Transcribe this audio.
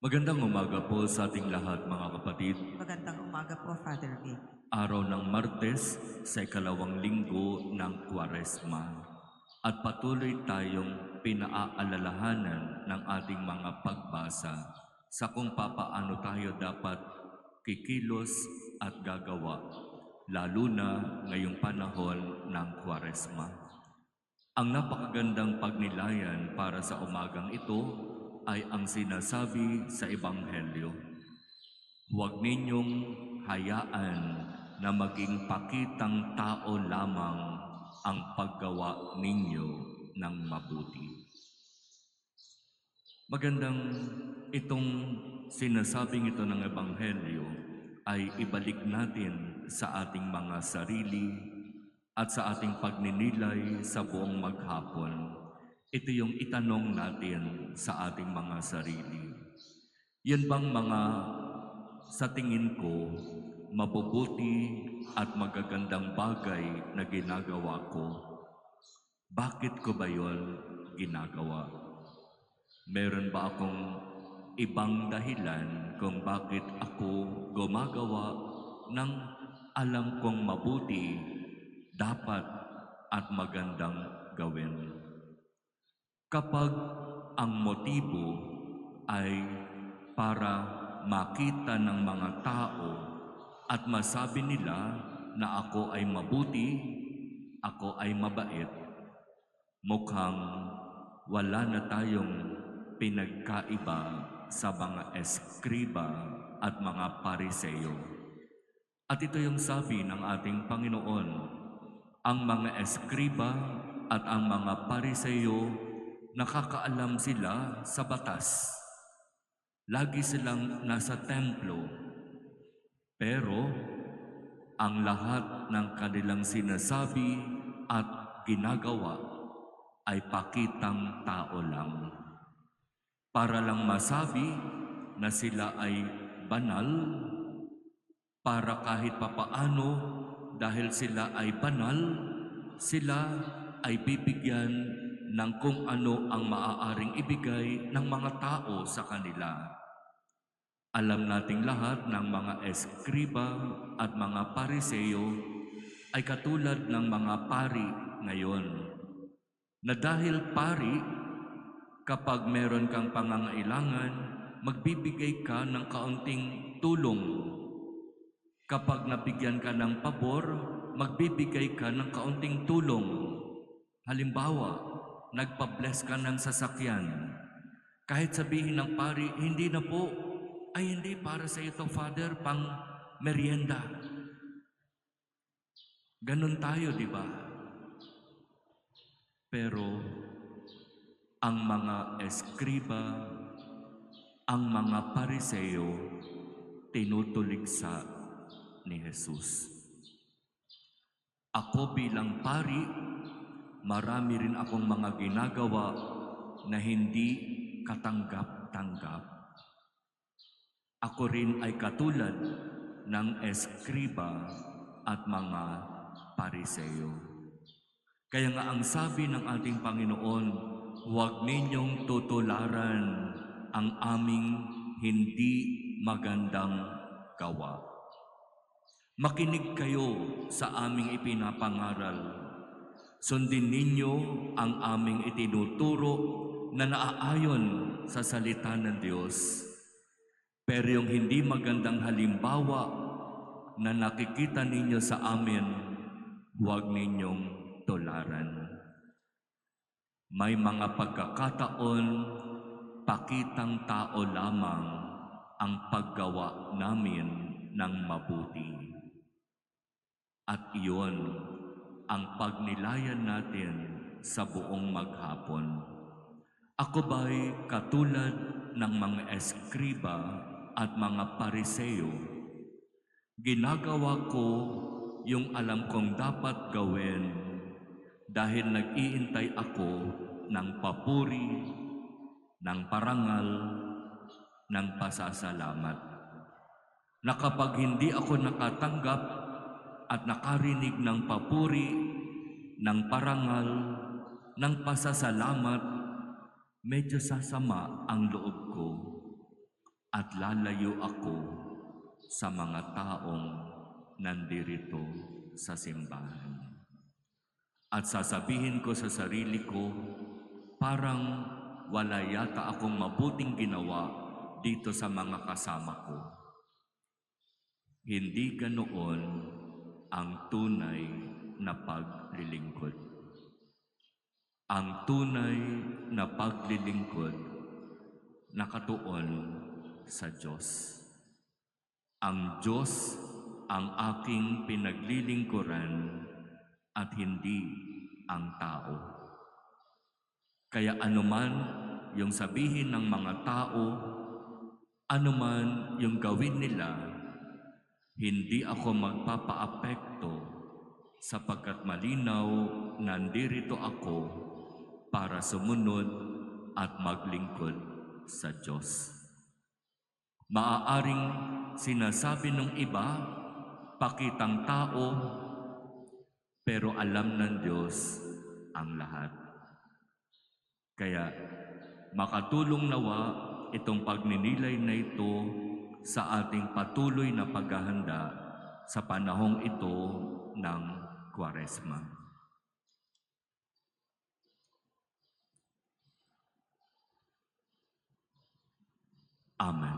Magandang umaga po sa ating lahat mga kapatid. Magandang umaga po, Father Vic. Araw ng Martes sa ikalawang linggo ng Kwaresma. At patuloy tayong pinaaalalahanan ng ating mga pagbasa sa kung papaano tayo dapat kikilos at gagawa, lalo na ngayong panahon ng Kwaresma. Ang napakagandang pagnilayan para sa umagang ito ay ang sinasabi sa Ebanghelyo. Huwag ninyong hayaan na maging pakitang tao lamang ang paggawa ninyo ng mabuti. Magandang itong sinasabing ito ng Ebanghelyo ay ibalik natin sa ating mga sarili at sa ating pagninilay sa buong maghapon. Ito yung itanong natin sa ating mga sarili. Yan bang mga sa tingin ko mabubuti at magagandang bagay na ginagawa ko? Bakit ko ba yon ginagawa? Meron ba akong ibang dahilan kung bakit ako gumagawa ng alam kong mabuti, dapat at magandang gawin? Kapag ang motibo ay para makita ng mga tao at masabi nila na ako ay mabuti, ako ay mabait, mukhang wala na tayong pinagkaiba sa mga eskriba at mga pariseyo. At ito yung sabi ng ating Panginoon, ang mga eskriba at ang mga pariseyo, nakakaalam sila sa batas. Lagi silang nasa templo. Pero ang lahat ng kanilang sinasabi at ginagawa ay pakitang tao lang. Para lang masabi na sila ay banal, para kahit papaano dahil sila ay banal, sila ay bibigyan ng kung ano ang maaaring ibigay ng mga tao sa kanila. Alam nating lahat ng mga eskriba at mga pariseyo ay katulad ng mga pari ngayon. Na dahil pari, kapag meron kang pangangailangan, magbibigay ka ng kaunting tulong. Kapag nabigyan ka ng pabor, magbibigay ka ng kaunting tulong. Halimbawa, nagpa-bless ka ng sasakyan. Kahit sabihin ng pari, hindi na po, ay hindi para sa ito, Father, pang merienda. Ganon tayo, di ba? Pero ang mga eskriba, ang mga pariseyo, tinutuligsa ni Jesus. Ako bilang pari, marami rin akong mga ginagawa na hindi katanggap-tanggap. Ako rin ay katulad ng eskriba at mga pariseyo. Kaya nga ang sabi ng ating Panginoon, huwag ninyong tutularan ang aming hindi magandang gawa. Makinig kayo sa aming ipinapangaral. Sundin ninyo ang aming itinuturo na naaayon sa salita ng Diyos. Pero yung hindi magandang halimbawa na nakikita ninyo sa amin, huwag ninyong tularan. May mga pagkakataon, pakitang tao lamang ang paggawa namin ng mabuti. At iyon ang pagnilayan natin sa buong maghapon. Ako ba'y katulad ng mga eskriba at mga pariseyo? Ginagawa ko yung alam kong dapat gawin dahil nag-iintay ako ng papuri, ng parangal, ng pasasalamat. Na kapag hindi ako nakatanggap at nakarinig ng papuri, ng parangal, ng pasasalamat, medyo sasama ang loob ko. at lalayo ako sa mga taong nandirito sa simbahan. At sasabihin ko sa sarili ko, parang wala yata akong mabuting ginawa dito sa mga kasama ko. Hindi ganoon ang tunay na paglilingkod. Ang tunay na paglilingkod nakatuon sa Diyos. Ang Diyos ang aking pinaglilingkuran at hindi ang tao. Kaya anuman yung sabihin ng mga tao, anuman yung gawin nila, hindi ako magpapaapekto sapagkat malinaw nandirito ako para sumunod at maglingkod sa Diyos. Maaaring sinasabi ng iba, pakitang tao, pero alam ng Diyos ang lahat. Kaya makatulong nawa itong pagninilay na ito sa ating patuloy na paghahanda sa panahong ito ng Kwaresma. Amen.